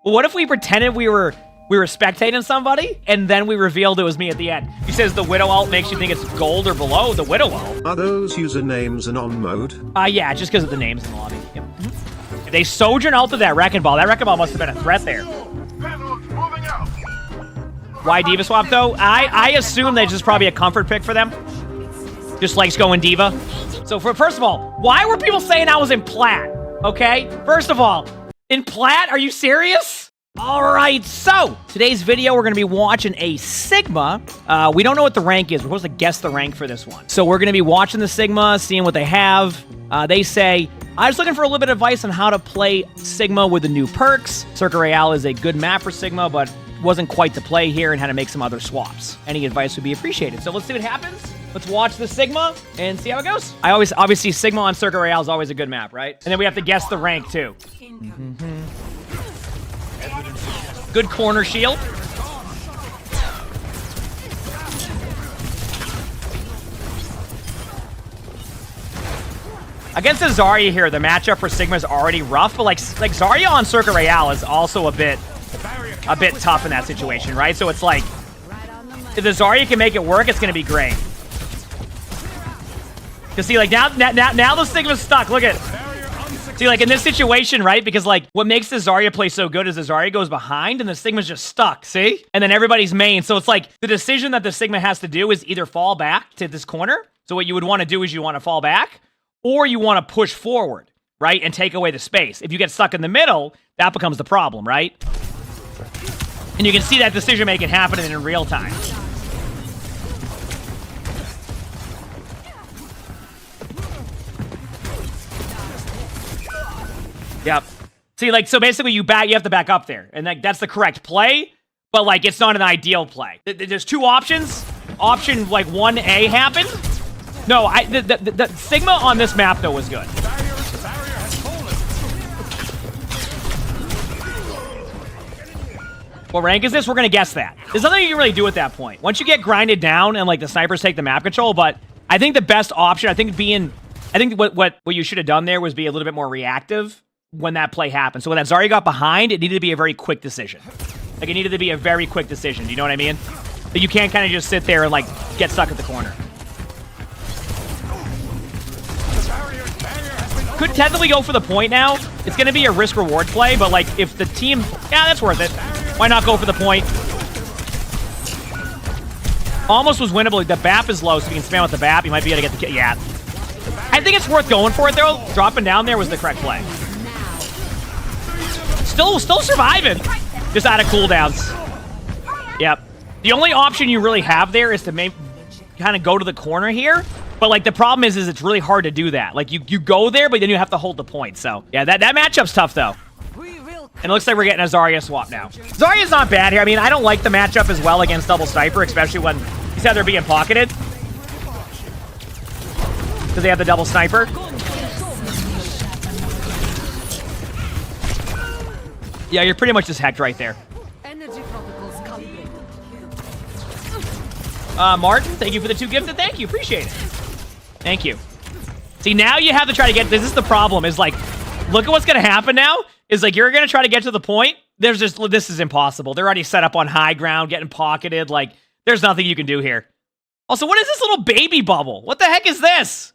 Well, what if we pretended we were spectating somebody, and then we revealed it was me at the end? He says the Widow ult makes you think it's gold or below. The Widow ult. Are those usernames an on mode? Yeah, just because of the names in the lobby. Yep. They Sojourn ulted that Wrecking Ball. That Wrecking Ball must have been a threat there. Why Diva swap, though? I assume that's just probably a comfort pick for them. Just likes going Diva. So, first of all, why were people saying I was in plat? Okay? First of all, in plat? Are you serious? All right, so today's video, we're going to be watching a Sigma. We don't know what the rank is. We're supposed to guess the rank for this one. So we're going to be watching the Sigma, seeing what they have. They say, I was looking for a little bit of advice on how to play Sigma with the new perks. Circa Royale is a good map for Sigma, but wasn't quite the play here and had to make some other swaps. Any advice would be appreciated. So let's see what happens. Let's watch the Sigma and see how it goes. Obviously, Sigma on Circa Royale is always a good map, right? And then we have to guess the rank, too. Good corner shield. Against the Zarya here, the matchup for Sigma is already rough, but like Zarya on Circa Royale is also a bit tough in that situation, right? So it's like, if the Zarya can make it work, it's gonna be great. Cause see, like now the Sigma's stuck. Look at it. See, like in this situation, right? Because like what makes the Zarya play so good is the Zarya goes behind and the Sigma's just stuck, see? And then everybody's main. So it's like the decision that the Sigma has to do is either fall back to this corner. So what you would want to do is you want to fall back, or you want to push forward, right? And take away the space. If you get stuck in the middle, that becomes the problem, right? And you can see that decision making happening in real time. Yep. See, like, so basically you have to back up there. And like, that's the correct play, but like, it's not an ideal play. There's two options. Option like 1A happened. No, the Sigma on this map though was good. What rank is this? We're gonna guess that. There's nothing you can really do at that point. Once you get grinded down and like the snipers take the map control, but I think the best option, I think what you should have done there was be a little bit more reactive when that play happened. So when that Zarya got behind, it needed to be a very quick decision. Like, it needed to be a very quick decision. Do you know what I mean? Like, you can't kind of just sit there and, like, get stuck at the corner. Could technically go for the point now. It's going to be a risk-reward play, but, like, if the team... Yeah, that's worth it. Why not go for the point? Almost was winnable. The BAP is low, so you can spam with the BAP. You might be able to get the kill. Yeah. I think it's worth going for it, though. Dropping down there was the correct play. Still surviving. Just out of cooldowns. Yep. The only option you really have there is to maybe kind of go to the corner here. But, like, the problem is it's really hard to do that. Like, you go there, but then you have to hold the point. So, yeah, that matchup's tough, though. And it looks like we're getting a Zarya swap now. Zarya's not bad here. I mean, I don't like the matchup as well against double sniper, especially when he said they're being pocketed. Because they have the double sniper. Yeah, you're pretty much just hacked right there. Martin, thank you for the 2 gifted. Thank you. Appreciate it. Thank you. See, now you have to try to get... This is the problem, is like... Look at what's going to happen now. Is like, you're going to try to get to the point. There's just... This is impossible. They're already set up on high ground, getting pocketed. Like, there's nothing you can do here. Also, what is this little baby bubble? What the heck is this?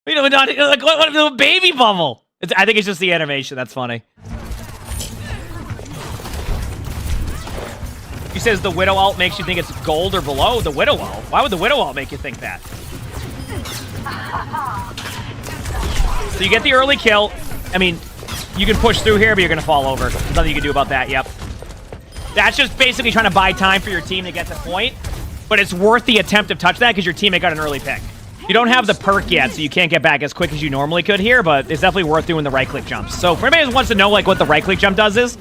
You know, like, what little baby bubble? I think it's just the animation. That's funny. He says the Widow ult makes you think it's gold or below. The Widow ult? Why would the Widow ult make you think that? So you get the early kill. I mean, you can push through here, but you're going to fall over. There's nothing you can do about that. Yep. That's just basically trying to buy time for your team to get the point. But it's worth the attempt to touch that because your teammate got an early pick. You don't have the perk yet, so you can't get back as quick as you normally could here, but it's definitely worth doing the right-click jumps. So for anybody who wants to know like what the right-click jump does is,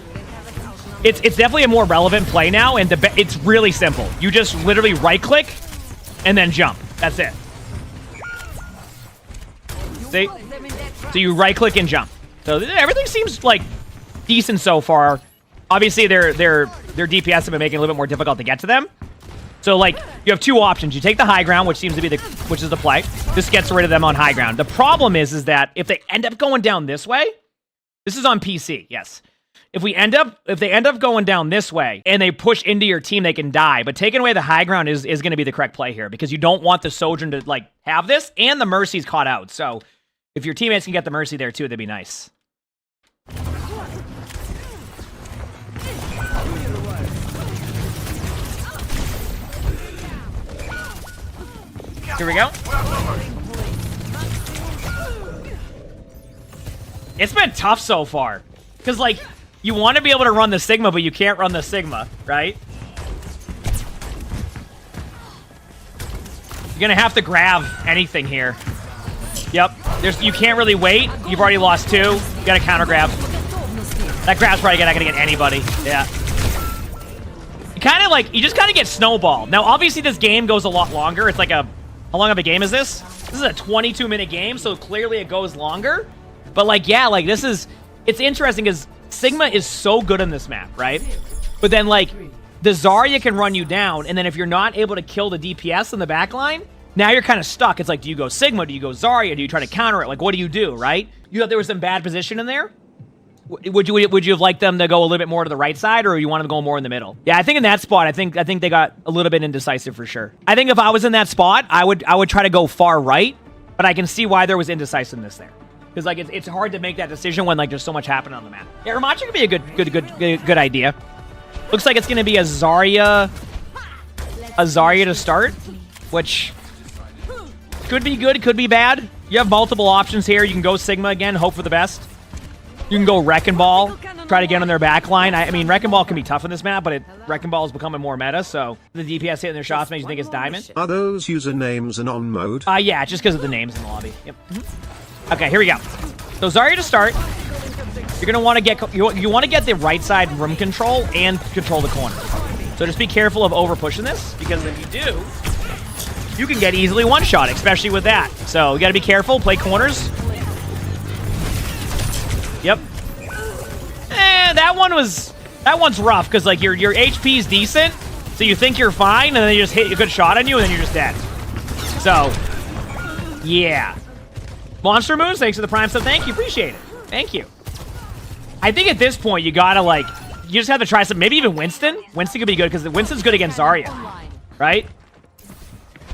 it's definitely a more relevant play now, and it's really simple. You just literally right-click and then jump. That's it. See? So you right-click and jump. So everything seems like decent so far. Obviously, their DPS have been making it a little bit more difficult to get to them. So, like, you have two options. You take the high ground, which seems to be which is the play. This gets rid of them on high ground. The problem is that if they end up going down this way, this is on PC, yes. if they end up going down this way and they push into your team, they can die. But taking away the high ground is going to be the correct play here because you don't want the Sojourn to like have this, and the Mercy's caught out. So if your teammates can get the Mercy there too, that'd be nice. Here we go. It's been tough so far. Because, like, you want to be able to run the Sigma, but you can't run the Sigma, right? You're going to have to grab anything here. Yep. You can't really wait. You've already lost 2. You got to counter grab. That grab's probably not going to get anybody. Yeah. You just kind of get snowballed. Now, obviously, this game goes a lot longer. It's like a... How long of a game is this? This is a 22-minute game, so clearly it goes longer. But, like, yeah, like, this is... It's interesting because Sigma is so good in this map, right? But then, like, the Zarya can run you down, and then if you're not able to kill the DPS in the backline, now you're kind of stuck. It's like, do you go Sigma? Do you go Zarya? Do you try to counter it? Like, what do you do, right? You thought there was some bad position in there? Would you have liked them to go a little bit more to the right side, or you want them to go more in the middle? Yeah, I think in that spot, I think they got a little bit indecisive for sure. I think if I was in that spot, I would try to go far right, but I can see why there was indecisiveness there. Because like it's hard to make that decision when like there's so much happening on the map. Yeah, Ramattra could be a good idea. Looks like it's gonna be a Zarya to start, which could be good, could be bad. You have multiple options here. You can go Sigma again, hope for the best. You can go Wrecking Ball, try to get on their back line. I mean, Wrecking Ball can be tough in this map, but Wrecking Ball is becoming more meta, so the DPS hitting their shots makes you think it's Diamond. Are those usernames and on mode? Yeah, just because of the names in the lobby. Yep. Okay, here we go. So Zarya to start. You're gonna want to get you want to get the right side room control and control the corner. So just be careful of over pushing this, because if you do, you can get easily one shot, especially with that. So you got to be careful. Play corners. Yep. That one's rough because like your HP is decent, so you think you're fine, and then they just hit a good shot on you, and then you're just dead. So, yeah. Monster moves, thanks for the prime sub. Thank you, appreciate it. Thank you. I think at this point you gotta like, you just have to try some. Maybe even Winston. Winston could be good because Winston's good against Zarya, right?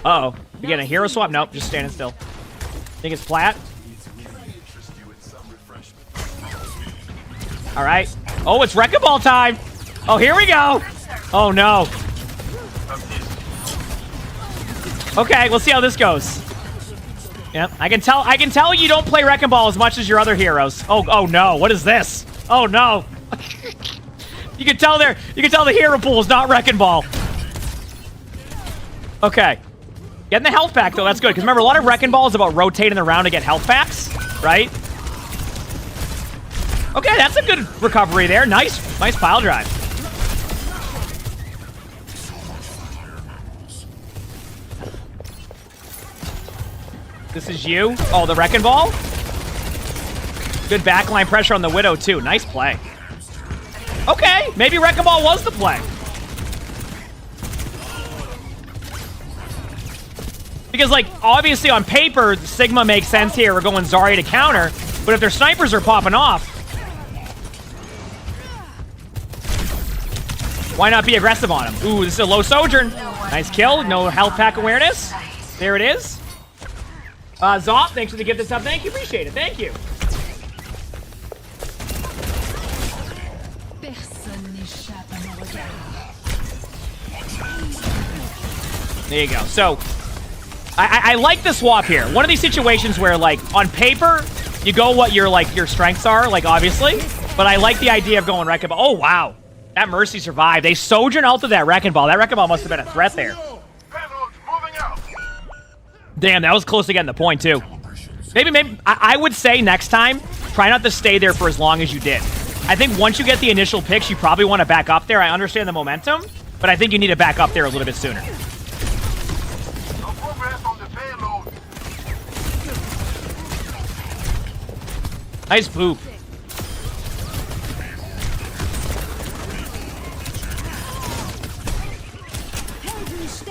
Uh-oh, you get a hero swap? Nope, just standing still. Think it's flat. All right. Oh, it's Wrecking Ball time. Oh, here we go. Oh, no. Okay, we'll see how this goes. Yep, I can tell you don't play Wrecking Ball as much as your other heroes. Oh no, what is this? Oh no. You can tell the hero pool is not Wrecking Ball. Okay. Getting the health pack though, that's good. Because remember, a lot of Wrecking Ball is about rotating around to get health packs, right? Okay, that's a good recovery there. Nice pile drive. This is you. Oh, the Wrecking Ball. Good backline pressure on the Widow, too. Nice play. Okay, maybe Wrecking Ball was the play. Because, like, obviously on paper, Sigma makes sense here. We're going Zarya to counter. But if their snipers are popping off, why not be aggressive on him? Ooh, this is a low Sojourn. Nice kill. No health pack awareness. There it is. Zop, thanks for the gift of sub. Thank you. Appreciate it. Thank you. There you go. So, I like the swap here. One of these situations where, like, on paper, you go what your strengths are, like, obviously. But I like the idea of going Wrecking Ball. Oh, wow. That Mercy survived. They Sojourn ulted that Wrecking Ball. That Wrecking Ball must have been a threat there. Damn, that was close to getting the point, too. Maybe, I would say next time, try not to stay there for as long as you did. I think once you get the initial picks, you probably want to back up there. I understand the momentum, but I think you need to back up there a little bit sooner. Nice boop.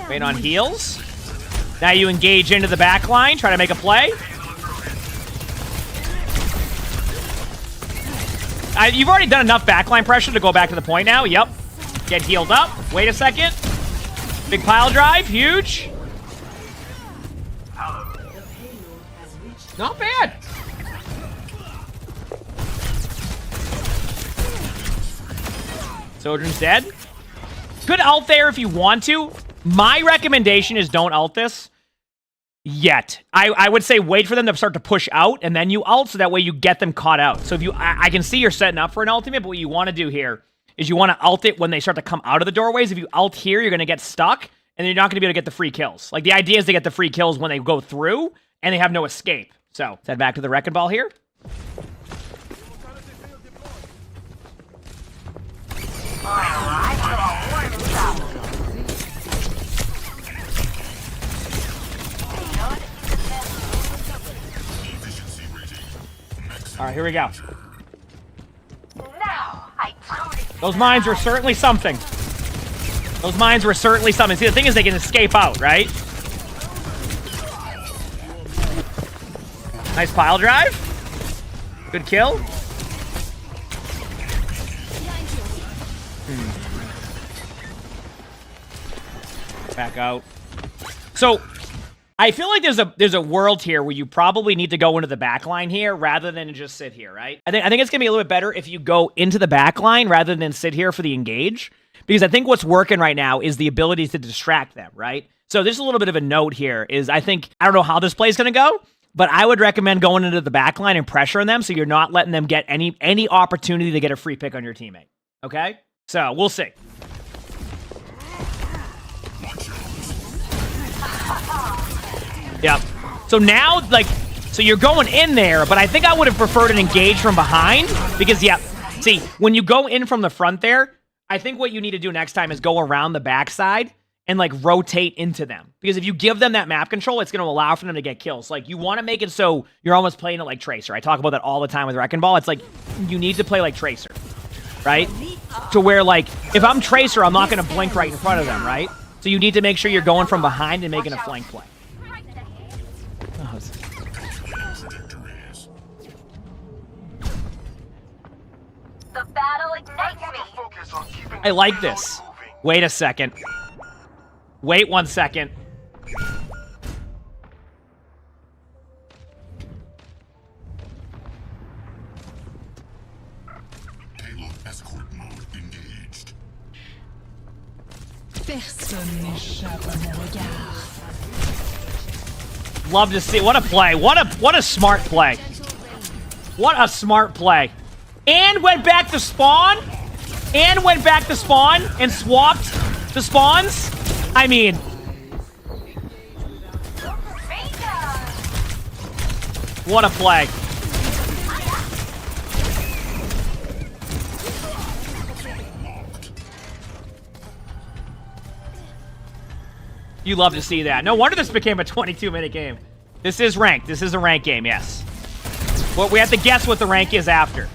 Wait on heals. Now you engage into the back line, try to make a play. You've already done enough backline pressure to go back to the point now. Yep. Get healed up. Wait a second. Big pile drive. Huge. Not bad. Sojourn's dead. Good ult there if you want to. My recommendation is don't ult this yet. I would say wait for them to start to push out, and then you ult, so that way you get them caught out. So if you, I can see you're setting up for an ultimate, but what you want to do here is you want to ult it when they start to come out of the doorways. If you ult here, you're going to get stuck, and you're not going to be able to get the free kills. Like, the idea is to get the free kills when they go through, and they have no escape. So, let's head back to the Wrecking Ball here. All right, here we go. Those mines were certainly something. Those mines were certainly something. See, the thing is they can escape out, right? Nice pile drive. Good kill. Back out. So, I feel like there's a world here where you probably need to go into the back line here rather than just sit here, right? I think it's gonna be a little bit better if you go into the back line rather than sit here for the engage. Because I think what's working right now is the ability to distract them, right? So there's a little bit of a note here is I don't know how this play is gonna go, but I would recommend going into the back line and pressuring them so you're not letting them get any opportunity to get a free pick on your teammate. Okay? So we'll see. Yep. So now, like, so you're going in there, but I think I would have preferred an engage from behind because, yeah, see, when you go in from the front there, I think what you need to do next time is go around the backside and, like, rotate into them. Because if you give them that map control, it's going to allow for them to get kills. Like, you want to make it so you're almost playing it like Tracer. I talk about that all the time with Wrecking Ball. It's like, you need to play like Tracer, right? To where, like, if I'm Tracer, I'm not going to blink right in front of them, right? So you need to make sure you're going from behind and making a flank play. The battle ignites me. I like this. Wait a second. Wait 1 second. Payload escort mode engaged. Personne n'échappe à mon regard. Love to see. What a play. What a smart play. What a smart play. And went back to spawn. And went back to spawn and swapped the spawns. I mean, what a play. You love to see that. No wonder this became a 22-minute game. This is ranked. This is a ranked game, yes. Well, we have to guess what the rank is after.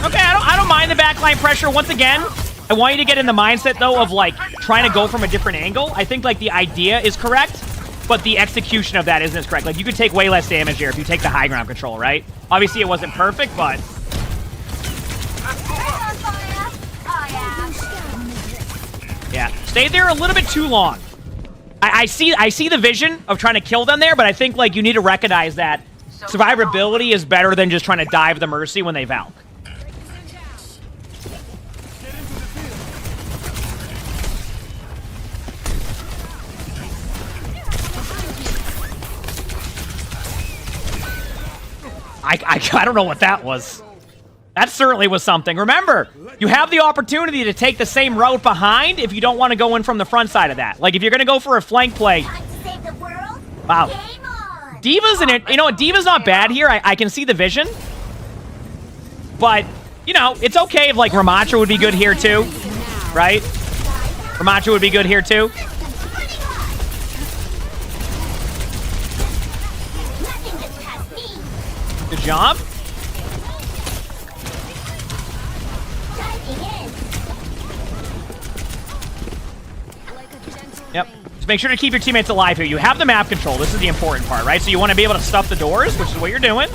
Okay, I don't mind the backline pressure. Once again, I want you to get in the mindset, though, of, like, trying to go from a different angle. I think, like, the idea is correct, but the execution of that isn't as correct. Like, you could take way less damage here if you take the high ground control, right? Obviously, it wasn't perfect, but... yeah, stayed there a little bit too long. I see the vision of trying to kill them there, but I think, like, you need to recognize that survivability is better than just trying to dive the Mercy when they Valk. I don't know what that was. That certainly was something. Remember, you have the opportunity to take the same route behind if you don't want to go in from the front side of that. Like, if you're going to go for a flank play. Wow. Diva's in it. You know what? Diva's not bad here. I can see the vision. But, you know, it's okay if, like, Ramattra would be good here, too. Right? Ramattra would be good here, too. Good job. Yep. Just make sure to keep your teammates alive here. You have the map control. This is the important part, right? So you want to be able to stuff the doors, which is what you're doing.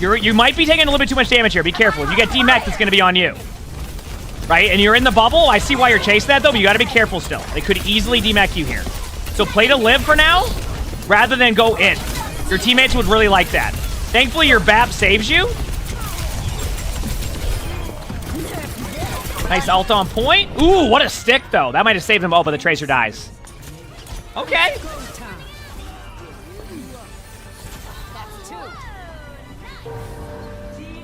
You might be taking a little bit too much damage here. Be careful. If you get demech, it's going to be on you. Right? And you're in the bubble. I see why you're chasing that, though, but you got to be careful still. They could easily demech you here. So play to live for now, rather than go in. Your teammates would really like that. Thankfully, your BAP saves you. Nice ult on point. Ooh, what a stick, though. That might have saved him. Oh, but the Tracer dies. Okay.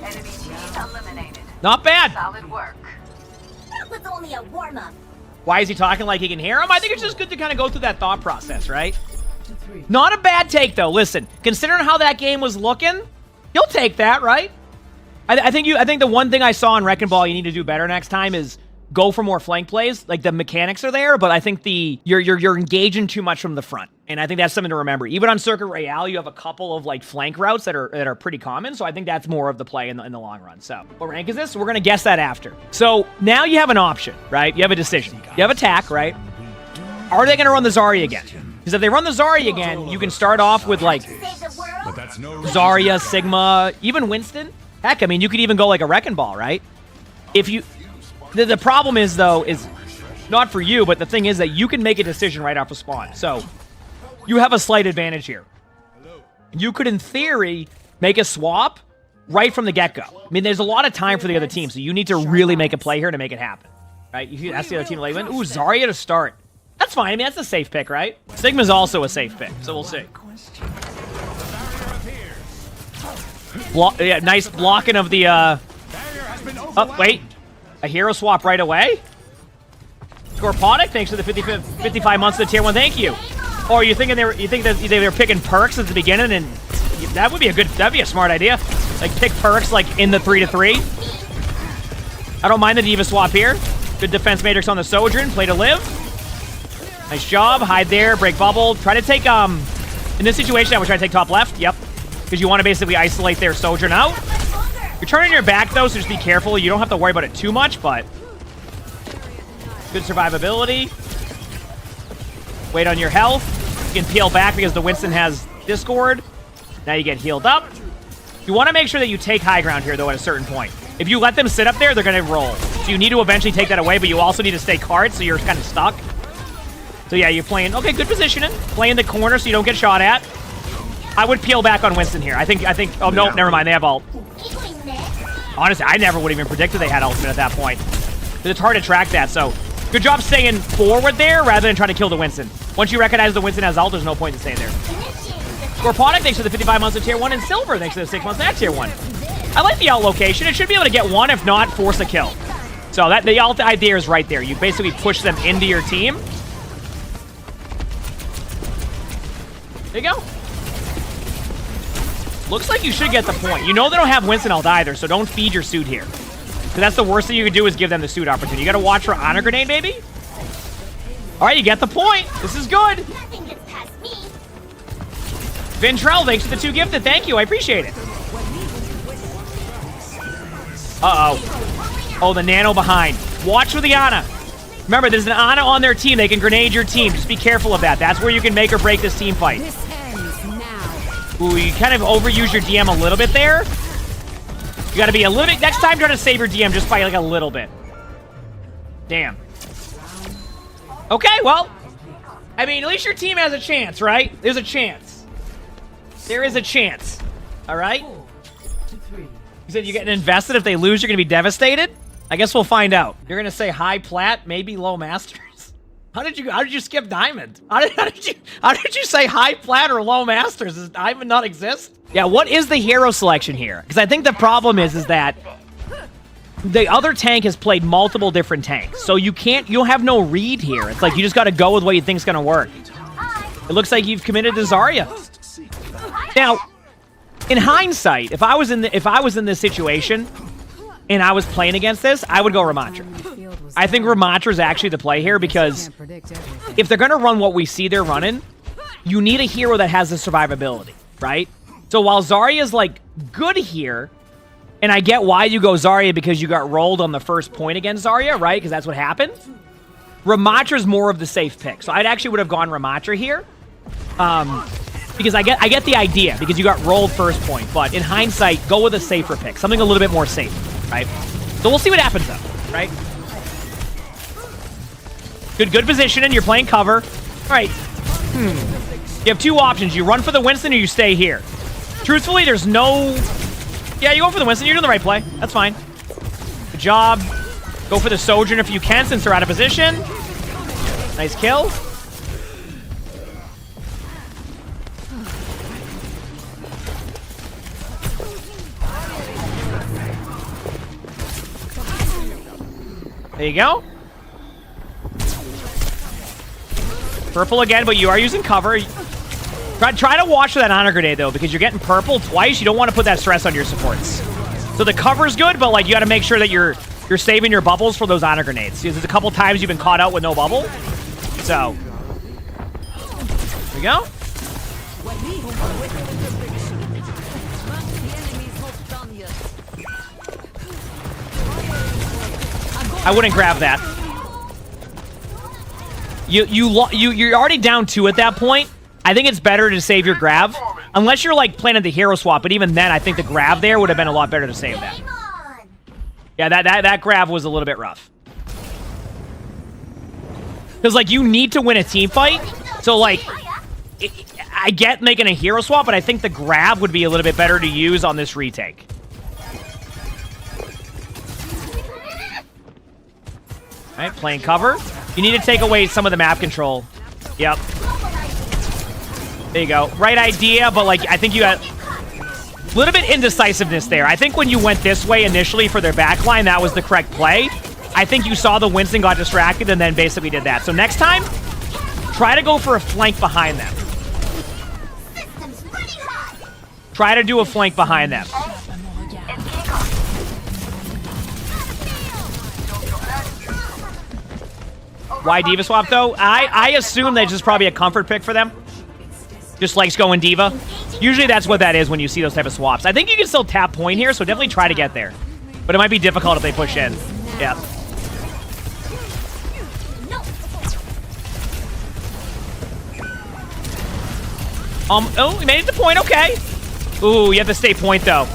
Enemy team eliminated. Not bad. Solid work. That was only a warm-up. Why is he talking like he can hear him? I think it's just good to kind of go through that thought process, right? Not a bad take, though. Listen, considering how that game was looking, you'll take that, right? I think the one thing I saw in Wrecking Ball you need to do better next time is go for more flank plays. Like, the mechanics are there, but I think you're engaging too much from the front. And I think that's something to remember. Even on Circuit Royale, you have a couple of, like, flank routes that are pretty common, so I think that's more of the play in the long run. So, what rank is this? We're going to guess that after. So, now you have an option, right? You have a decision. You have attack, right? Are they going to run the Zarya again? Because if they run the Zarya again, you can start off with, like, Zarya, Sigma, even Winston. Heck, I mean, you could even go like a Wrecking Ball, right? If you... The problem is, though, is not for you, but the thing is that you can make a decision right off of spawn. So, you have a slight advantage here. You could, in theory, make a swap right from the get-go. I mean, there's a lot of time for the other team, so you need to really make a play here to make it happen. Right? You ask the other team to lay win. Ooh, Zarya to start. That's fine. I mean, that's a safe pick, right? Sigma's also a safe pick, so we'll see. Yeah, nice blocking of the, Oh, wait. A hero swap right away? Scorponic, thanks for the 55 months of the tier 1. Thank you. Or you think that they were picking perks at the beginning, and that would be that'd be a smart idea. Like, pick perks, like, in the 3-3. I don't mind the Diva swap here. Good defense matrix on the Sojourn. Play to live. Nice job. Hide there. Break bubble. Try to take, in this situation, I would try to take top left. Yep. Because you want to basically isolate their Sojourn out. You're turning your back, though, so just be careful. You don't have to worry about it too much, but good survivability. Wait on your health. You can peel back because the Winston has Discord. Now you get healed up. You want to make sure that you take high ground here, though, at a certain point. If you let them sit up there, they're going to roll. So you need to eventually take that away, but you also need to stay card, so you're kind of stuck. So yeah, you're playing... Okay, good positioning. Play in the corner so you don't get shot at. I would peel back on Winston here. I think... Oh, no, never mind. They have ult. Honestly, I never would have even predicted they had ultimate at that point. But it's hard to track that, so... Good job staying forward there rather than trying to kill the Winston. Once you recognize the Winston has ult, there's no point in staying there. Scorponic, thanks for the 55 months of tier 1. And Silver, thanks for the 6 months of that tier 1. I like the ult location. It should be able to get one, if not, force a kill. So that the ult idea is right there. You basically push them into your team. There you go. Looks like you should get the point. You know they don't have Winston ult either, so don't feed your suit here. Because that's the worst thing you can do is give them the suit opportunity. You gotta watch for honor grenade, baby. Alright, you get the point. This is good. Ventrell, thanks for the 2 gifted. Thank you, I appreciate it. Uh-oh. Oh, the nano behind. Watch for the Ana. Remember, there's an Ana on their team. They can grenade your team. Just be careful of that. That's where you can make or break this team fight. Ooh, you kind of overuse your DM a little bit there. You gotta be a little bit... Next time, try to save your DM just by, like, a little bit. Damn. Okay, well... I mean, at least your team has a chance, right? There's a chance. There is a chance. Alright? You said you're getting invested. If they lose, you're gonna be devastated? I guess we'll find out. You're gonna say high plat, maybe low masters? How did you skip diamond? How did you say high plat or low masters? Does diamond not exist? Yeah, what is the hero selection here? Because I think the problem is that the other tank has played multiple different tanks. So you'll have no read here. It's like you just gotta go with what you think's gonna work. It looks like you've committed to Zarya. Now, in hindsight, if I was in this situation and I was playing against this, I would go Ramattra. I think Ramattra is actually the play here because if they're going to run what we see they're running, you need a hero that has the survivability, right? So while Zarya is, like, good here, and I get why you go Zarya because you got rolled on the first point against Zarya, right? Because that's what happened. Ramattra is more of the safe pick. So I actually would have gone Ramattra here. because I get the idea, because you got rolled first point, but in hindsight, go with a safer pick, something a little bit more safe, right? So we'll see what happens though, right? Good position, and you're playing cover. All right. You have two options. You run for the Winston or you stay here. Truthfully, there's no... Yeah, you go for the Winston. You're doing the right play. That's fine. Good job. Go for the Sojourn if you can, since they're out of position. Nice kill. There you go. Purple again, but you are using cover. Try to watch for that honor grenade, though, because you're getting purple twice. You don't want to put that stress on your supports. So the cover's good, but like you got to make sure that you're saving your bubbles for those honor grenades. Because there's a couple times you've been caught out with no bubble. So there we go. I wouldn't grab that. You're already down 2 at that point. I think it's better to save your grab. Unless you're like planning the hero swap, but even then I think the grab there would have been a lot better to save that. Yeah, that grab was a little bit rough. Because like you need to win a team fight. So like I get making a hero swap, but I think the grab would be a little bit better to use on this retake. All right, playing cover. You need to take away some of the map control. Yep. There you go. Right idea, but like I think you got a little bit indecisiveness there. I think when you went this way initially for their backline, that was the correct play. I think you saw the Winston got distracted and then basically did that. So next time, try to go for a flank behind them. Try to do a flank behind them. Why Diva swap, though? I assume that it's just probably a comfort pick for them. Just likes going Diva. Usually that's what that is when you see those type of swaps. I think you can still tap point here, so definitely try to get there. But it might be difficult if they push in. Yeah. Oh, we made it to point, okay. Ooh, you have to stay point, though.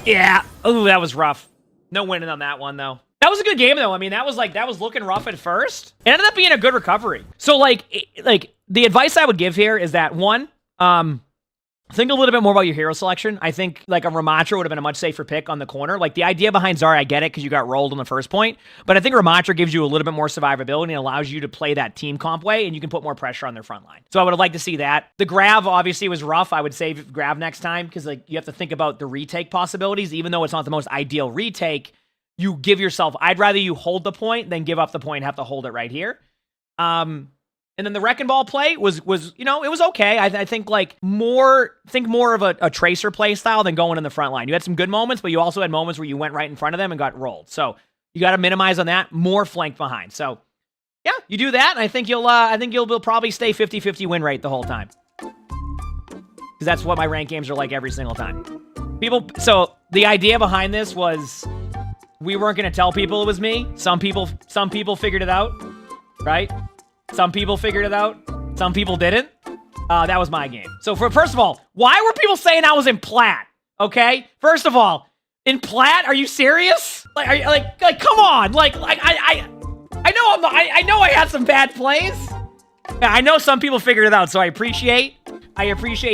Yeah. Ooh, that was rough. No winning on that one, though. That was a good game, though. I mean, that was looking rough at first. It ended up being a good recovery. So, like the advice I would give here is that, one, think a little bit more about your hero selection. I think, like, a Ramattra would have been a much safer pick on the corner. Like, the idea behind Zarya, I get it, because you got rolled on the first point. But I think Ramattra gives you a little bit more survivability and allows you to play that team comp way, and you can put more pressure on their front line. So I would have liked to see that. The grab, obviously, was rough. I would save grab next time, because, like, you have to think about the retake possibilities. Even though it's not the most ideal retake, you give yourself, I'd rather you hold the point than give up the point and have to hold it right here. And then the Wrecking Ball play was you know, it was okay. I think like more of a tracer play style than going in the front line. You had some good moments, but you also had moments where you went right in front of them and got rolled. So you got to minimize on that. More flank behind. So yeah, you do that, and I think you'll probably stay 50-50 win rate the whole time. Because that's what my ranked games are like every single time. So the idea behind this was we weren't going to tell people it was me. Some people figured it out, right? Some people figured it out. Some people didn't. That was my game. So first of all, why were people saying I was in plat? Okay, first of all, in plat? Are you serious? Like, come on! I know I had some bad plays. I know some people figured it out, so I appreciate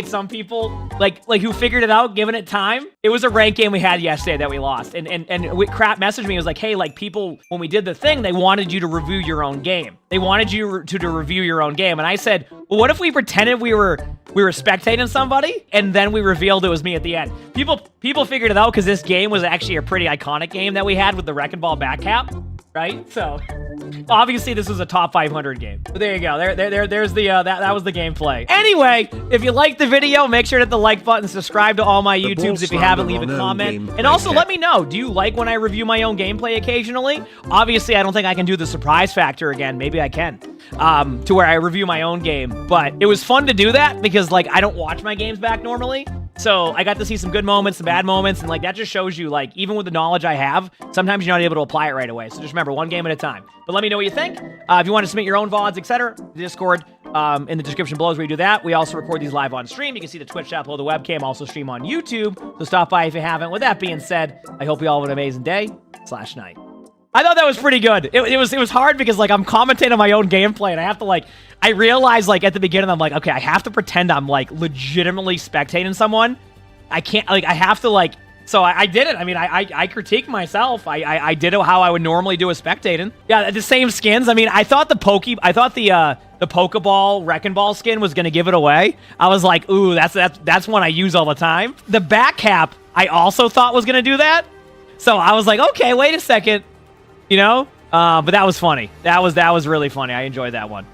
some people like who figured it out, giving it time. It was a ranked game we had yesterday that we lost, and Crap messaged me. It was like, hey, like people when we did the thing, they wanted you to review your own game. They wanted you to review your own game, and I said, well, what if we pretended we were spectating somebody, and then we revealed it was me at the end? People figured it out because this game was actually a pretty iconic game that we had with the Wrecking Ball back cap. Right? So, obviously, this was a top 500 game. But there you go. There's the, that was the gameplay. Anyway, if you liked the video, make sure to hit the like button, subscribe to all my YouTubes if you haven't, leave a comment. And also, let me know, do you like when I review my own gameplay occasionally? Obviously, I don't think I can do the surprise factor again. Maybe I can. To where I review my own game. But it was fun to do that because, like, I don't watch my games back normally. So I got to see some good moments, some bad moments, and like that just shows you, like, even with the knowledge I have, sometimes you're not able to apply it right away. So just remember, one game at a time. But let me know what you think. If you want to submit your own VODs, etc., Discord, in the description below is where you do that. We also record these live on stream. You can see the Twitch chat below the webcam, also stream on YouTube. So stop by if you haven't. With that being said, I hope you all have an amazing day/night. I thought that was pretty good. It was hard because, like, I'm commentating on my own gameplay, and I have to, like, I realized, like, at the beginning, I'm like, okay, I have to pretend I'm, like, legitimately spectating someone. I can't, like, I have to, like, so I did it. I mean, I critique myself. I did it how I would normally do a spectating. Yeah, the same skins. I mean, I thought the Pokeball Wrecking Ball skin was gonna give it away. I was like, ooh, that's one I use all the time. The back cap, I also thought was gonna do that. So I was like, okay, wait a second. You know? But that was funny. That was really funny. I enjoyed that one.